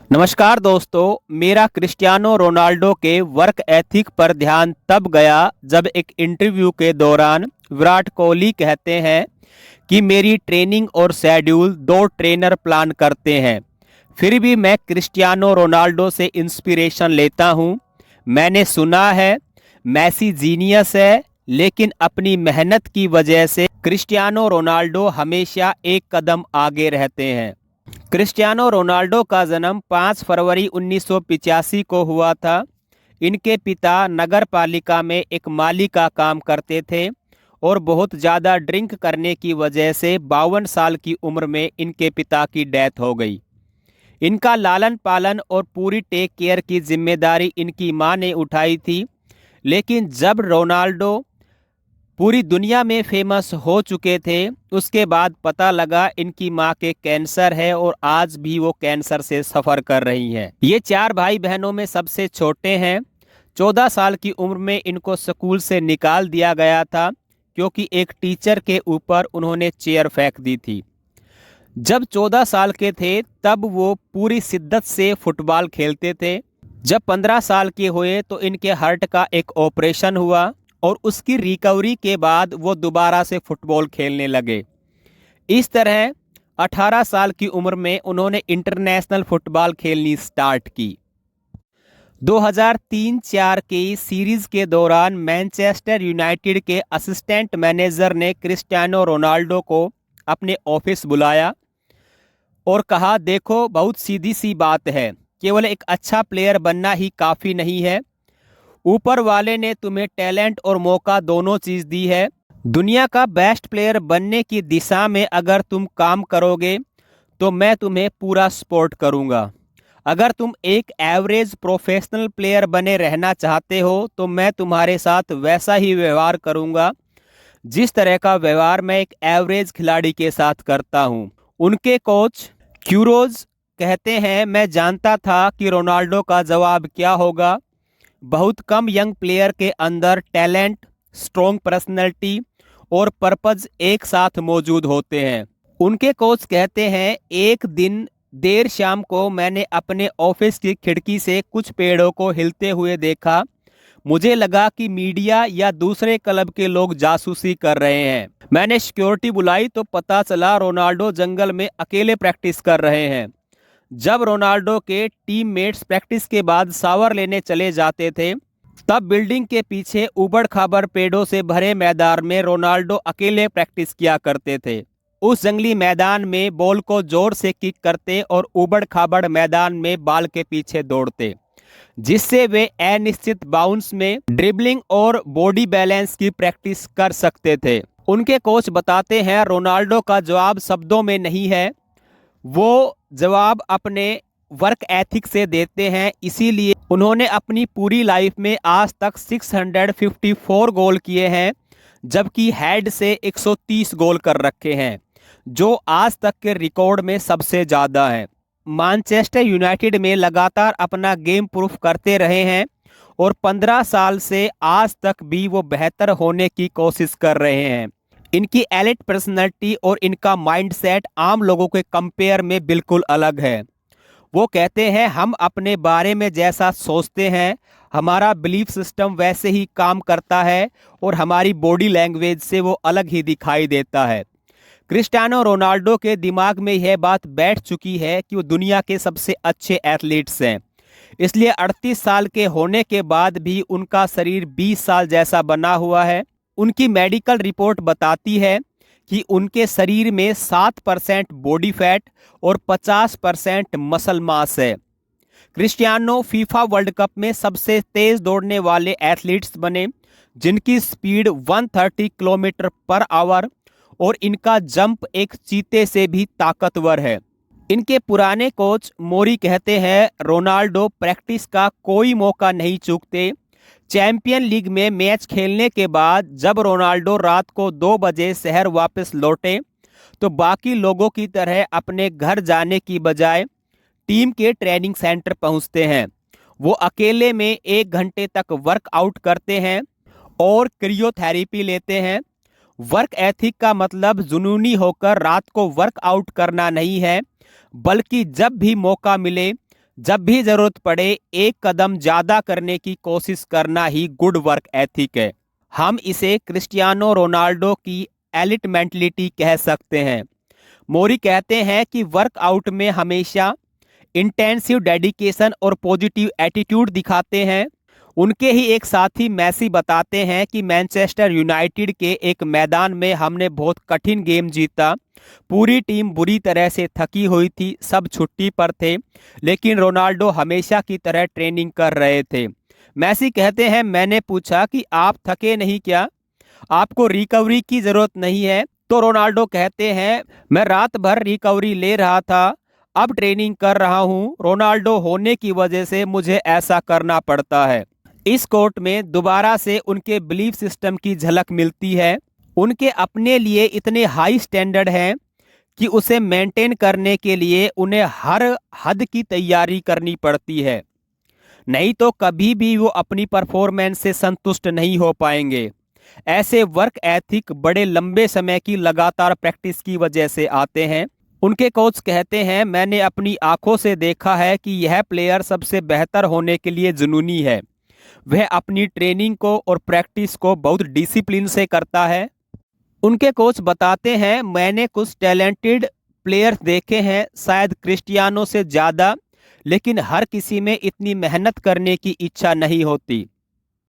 नमस्कार दोस्तों, मेरा क्रिस्टियानो रोनाल्डो के वर्क एथिक पर ध्यान तब गया जब एक इंटरव्यू के दौरान विराट कोहली कहते हैं कि मेरी ट्रेनिंग और शेड्यूल दो ट्रेनर प्लान करते हैं, फिर भी मैं क्रिस्टियानो रोनाल्डो से इंस्पिरेशन लेता हूं। मैंने सुना है मैसी जीनियस है, लेकिन अपनी मेहनत की वजह से क्रिस्टियानो रोनाल्डो हमेशा एक कदम आगे रहते हैं। क्रिस्टियानो रोनाल्डो का जन्म 5 फरवरी 1985 को हुआ था। इनके पिता नगर पालिका में एक माली का काम करते थे और बहुत ज़्यादा ड्रिंक करने की वजह से 52 साल की उम्र में इनके पिता की डेथ हो गई। इनका लालन पालन और पूरी टेक केयर की जिम्मेदारी इनकी मां ने उठाई थी, लेकिन जब रोनाल्डो पूरी दुनिया में फेमस हो चुके थे, उसके बाद पता लगा इनकी मां के कैंसर है और आज भी वो कैंसर से सफ़र कर रही हैं। ये 4 भाई बहनों में सबसे छोटे हैं। 14 साल की उम्र में इनको स्कूल से निकाल दिया गया था क्योंकि एक टीचर के ऊपर उन्होंने चेयर फेंक दी थी। जब 14 साल के थे तब वो पूरी शिद्दत से फुटबॉल खेलते थे। जब 15 साल के हुए तो इनके हार्ट का एक ऑपरेशन हुआ और उसकी रिकवरी के बाद वो दोबारा से फुटबॉल खेलने लगे। इस तरह 18 साल की उम्र में उन्होंने इंटरनेशनल फुटबॉल खेलनी स्टार्ट की। 2003-04 की सीरीज के दौरान मैनचेस्टर यूनाइटेड के असिस्टेंट मैनेजर ने क्रिस्टियानो रोनाल्डो को अपने ऑफिस बुलाया और कहा, देखो बहुत सीधी सी बात है, केवल एक अच्छा प्लेयर बनना ही काफ़ी नहीं है। ऊपर वाले ने तुम्हें टैलेंट और मौका दोनों चीज़ दी है। दुनिया का बेस्ट प्लेयर बनने की दिशा में अगर तुम काम करोगे तो मैं तुम्हें पूरा सपोर्ट करूंगा। अगर तुम एक एवरेज प्रोफेशनल प्लेयर बने रहना चाहते हो तो मैं तुम्हारे साथ वैसा ही व्यवहार करूंगा जिस तरह का व्यवहार मैं एक एवरेज खिलाड़ी के साथ करता हूं। उनके कोच क्यूरोज कहते हैं, मैं जानता था कि रोनाल्डो का जवाब क्या होगा। बहुत कम यंग प्लेयर के अंदर टैलेंट, स्ट्रॉन्ग पर्सनैलिटी और पर्पज एक साथ मौजूद होते हैं। उनके कोच कहते हैं, एक दिन देर शाम को मैंने अपने ऑफिस की खिड़की से कुछ पेड़ों को हिलते हुए देखा। मुझे लगा कि मीडिया या दूसरे क्लब के लोग जासूसी कर रहे हैं। मैंने सिक्योरिटी बुलाई तो पता चला रोनाल्डो जंगल में अकेले प्रैक्टिस कर रहे हैं। जब रोनाल्डो के टीममेट्स प्रैक्टिस के बाद शावर लेने चले जाते थे तब बिल्डिंग के पीछे उबड़ खाबड़ पेड़ों से भरे मैदान में रोनाल्डो अकेले प्रैक्टिस किया करते थे। उस जंगली मैदान में बॉल को जोर से किक करते और उबड़ खाबड़ मैदान में बॉल के पीछे दौड़ते, जिससे वे अनिश्चित बाउंस में ड्रिबलिंग और बॉडी बैलेंस की प्रैक्टिस कर सकते थे। उनके कोच बताते हैं, रोनाल्डो का जवाब शब्दों में नहीं है, वो जवाब अपने वर्क एथिक से देते हैं। इसीलिए उन्होंने अपनी पूरी लाइफ में आज तक 654 गोल किए हैं, जबकि हेड से 130 गोल कर रखे हैं, जो आज तक के रिकॉर्ड में सबसे ज़्यादा है। मैनचेस्टर यूनाइटेड में लगातार अपना गेम प्रूफ करते रहे हैं और 15 साल से आज तक भी वो बेहतर होने की कोशिश कर रहे हैं। इनकी एलिट पर्सनैलिटी और इनका माइंडसेट आम लोगों के कंपेयर में बिल्कुल अलग है। वो कहते हैं, हम अपने बारे में जैसा सोचते हैं हमारा बिलीफ सिस्टम वैसे ही काम करता है और हमारी बॉडी लैंग्वेज से वो अलग ही दिखाई देता है। क्रिस्टियानो रोनाल्डो के दिमाग में यह बात बैठ चुकी है कि वो दुनिया के सबसे अच्छे एथलीट्स हैं, इसलिए 38 साल के होने के बाद भी उनका शरीर 20 साल जैसा बना हुआ है। उनकी मेडिकल रिपोर्ट बताती है कि उनके शरीर में 7% बॉडी फैट और 50% मसल मास है। क्रिस्टियानो फीफा वर्ल्ड कप में सबसे तेज दौड़ने वाले एथलीट्स बने, जिनकी स्पीड 130 किलोमीटर पर आवर और इनका जंप एक चीते से भी ताकतवर है। इनके पुराने कोच मोरी कहते हैं, रोनाल्डो प्रैक्टिस का कोई मौका नहीं चूकते। चैंपियन लीग में मैच खेलने के बाद जब रोनाल्डो रात को 2 बजे शहर वापस लौटे तो बाकी लोगों की तरह अपने घर जाने की बजाय टीम के ट्रेनिंग सेंटर पहुंचते हैं। वो अकेले में 1 घंटे तक वर्कआउट करते हैं और क्रियोथेरेपी लेते हैं। वर्क एथिक का मतलब जुनूनी होकर रात को वर्कआउट करना नहीं है, बल्कि जब भी मौका मिले जब भी जरूरत पड़े एक कदम ज्यादा करने की कोशिश करना ही गुड वर्क एथिक है। हम इसे क्रिस्टियानो रोनाल्डो की एलिट मेंटलिटी कह सकते हैं। मोरी कहते हैं कि वर्कआउट में हमेशा इंटेंसिव डेडिकेशन और पॉजिटिव एटीट्यूड दिखाते हैं। उनके ही एक साथी मैसी बताते हैं कि मैनचेस्टर यूनाइटेड के एक मैदान में हमने बहुत कठिन गेम जीता। पूरी टीम बुरी तरह से थकी हुई थी, सब छुट्टी पर थे, लेकिन रोनाल्डो हमेशा की तरह ट्रेनिंग कर रहे थे। मैसी कहते हैं, मैंने पूछा कि आप थके नहीं क्या, आपको रिकवरी की जरूरत नहीं है? तो रोनाल्डो कहते हैं, मैं रात भर रिकवरी ले रहा था, अब ट्रेनिंग कर रहा हूं। रोनाल्डो होने की वजह से मुझे ऐसा करना पड़ता है। इस कोर्ट में दोबारा से उनके बिलीफ सिस्टम की झलक मिलती है। उनके अपने लिए इतने हाई स्टैंडर्ड हैं कि उसे मेंटेन करने के लिए उन्हें हर हद की तैयारी करनी पड़ती है, नहीं तो कभी भी वो अपनी परफॉर्मेंस से संतुष्ट नहीं हो पाएंगे। ऐसे वर्क एथिक बड़े लंबे समय की लगातार प्रैक्टिस की वजह से आते हैं। उनके कोच कहते हैं, मैंने अपनी आंखों से देखा है कि यह प्लेयर सबसे बेहतर होने के लिए जुनूनी है। वह अपनी ट्रेनिंग को और प्रैक्टिस को बहुत डिसिप्लिन से करता है। उनके कोच बताते हैं, मैंने कुछ टैलेंटेड प्लेयर्स देखे हैं, शायद क्रिस्टियानो से ज़्यादा, लेकिन हर किसी में इतनी मेहनत करने की इच्छा नहीं होती।